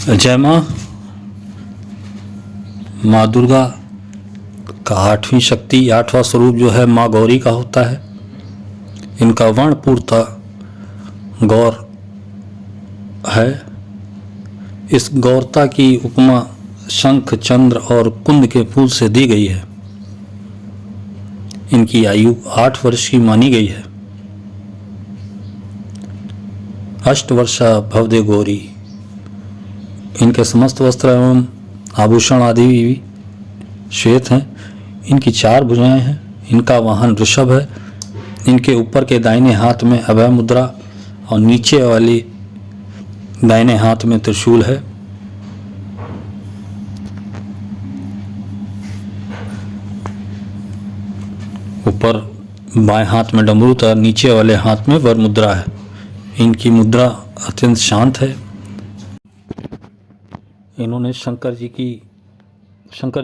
जय माँ। माँ दुर्गा का आठवीं शक्ति, आठवां स्वरूप जो है माँ गौरी का होता है। इनका वर्ण पूर्णतः गौर है। इस गौरता की उपमा शंख, चंद्र और कुंद के फूल से दी गई है। इनकी आयु 8 वर्ष की मानी गई है। अष्टवर्षा भवदे गौरी। इनके समस्त वस्त्र एवं आभूषण आदि भी श्वेत हैं। इनकी 4 भुजाएं हैं। इनका वाहन वृषभ है। इनके ऊपर के दाहिने हाथ में अभय मुद्रा और नीचे वाली दाहिने हाथ में त्रिशूल है। ऊपर बाएं हाथ में डमरू तथा नीचे वाले हाथ में वर मुद्रा है। इनकी मुद्रा अत्यंत शांत है। इन्होंने शंकर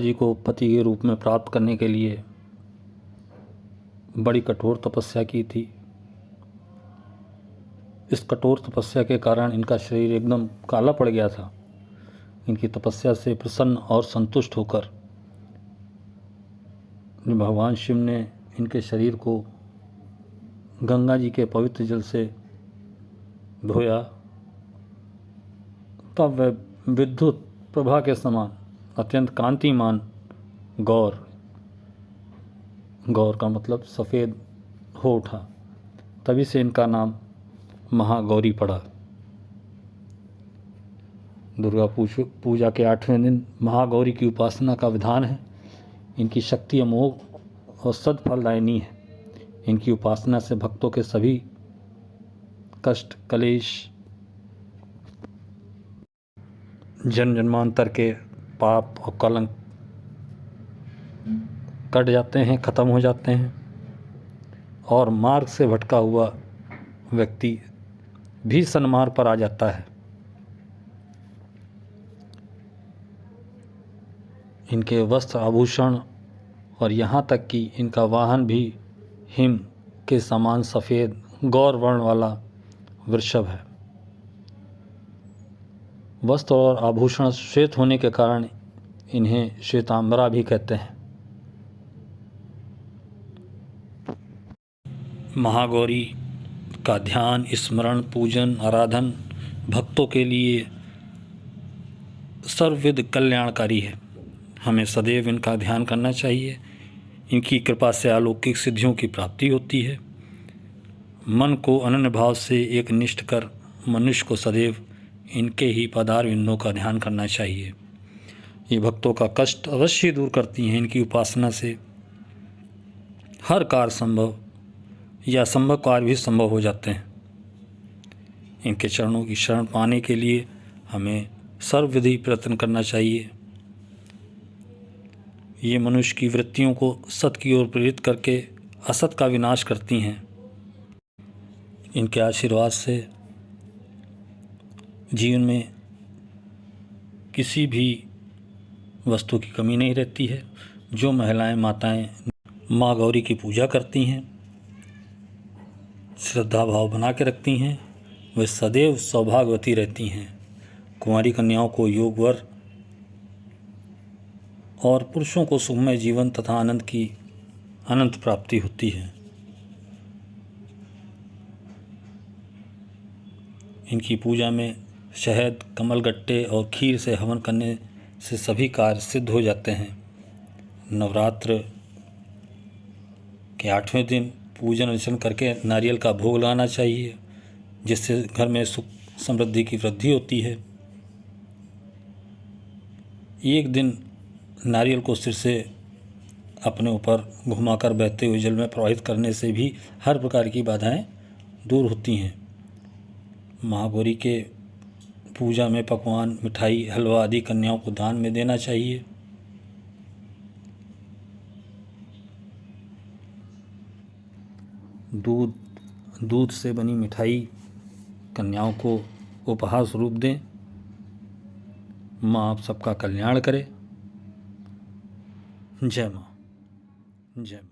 जी को पति के रूप में प्राप्त करने के लिए बड़ी कठोर तपस्या की थी। इस कठोर तपस्या के कारण इनका शरीर एकदम काला पड़ गया था। इनकी तपस्या से प्रसन्न और संतुष्ट होकर भगवान शिव ने इनके शरीर को गंगा जी के पवित्र जल से धोया। तब वह विद्युत प्रभा के समान अत्यंत कांतिमान गौर का मतलब सफ़ेद हो उठा। तभी से इनका नाम महागौरी पड़ा। दुर्गा पूजा के 8वें दिन महागौरी की उपासना का विधान है। इनकी शक्ति अमोघ और सदफलदायिनी है। इनकी उपासना से भक्तों के सभी कष्ट, कलेश, जन्मांतर के पाप और कलंक कट जाते हैं, ख़त्म हो जाते हैं और मार्ग से भटका हुआ व्यक्ति भी सन्मार्ग पर आ जाता है। इनके वस्त्र, आभूषण और यहाँ तक कि इनका वाहन भी हिम के समान सफ़ेद गौर वर्ण वाला वृषभ है। वस्त्र और आभूषण श्वेत होने के कारण इन्हें श्वेतांबरा भी कहते हैं। महागौरी का ध्यान, स्मरण, पूजन, आराधन भक्तों के लिए सर्वविध कल्याणकारी है। हमें सदैव इनका ध्यान करना चाहिए। इनकी कृपा से अलौकिक सिद्धियों की प्राप्ति होती है। मन को अनन्य भाव से एक निष्ठ कर मनुष्य को सदैव इनके ही पदार बिंदों का ध्यान करना चाहिए। ये भक्तों का कष्ट अवश्य दूर करती हैं। इनकी उपासना से हर कार्य संभव या असंभव कार्य भी संभव हो जाते हैं। इनके चरणों की शरण पाने के लिए हमें सर्वविधि प्रयत्न करना चाहिए। ये मनुष्य की वृत्तियों को सत की ओर प्रेरित करके असत का विनाश करती हैं। इनके आशीर्वाद से जीवन में किसी भी वस्तु की कमी नहीं रहती है। जो महिलाएं, माताएं माँ गौरी की पूजा करती हैं, श्रद्धा भाव बना के रखती हैं, वे सदैव सौभाग्यवती रहती हैं। कुंवारी कन्याओं को योग वर और पुरुषों को सुखमय जीवन तथा आनंद की अनंत प्राप्ति होती है। इनकी पूजा में शहद, कमलगट्टे और खीर से हवन करने से सभी कार्य सिद्ध हो जाते हैं। नवरात्र के 8वें दिन पूजन अर्चन करके नारियल का भोग लगाना चाहिए, जिससे घर में सुख समृद्धि की वृद्धि होती है। एक दिन नारियल को सिर से अपने ऊपर घुमाकर बहते हुए जल में प्रवाहित करने से भी हर प्रकार की बाधाएं दूर होती हैं। महागौरी के पूजा में पकवान, मिठाई, हलवा आदि कन्याओं को दान में देना चाहिए। दूध से बनी मिठाई कन्याओं को उपहार स्वरूप दें। माँ आप सबका कल्याण करे। जय माँ। जय माँ।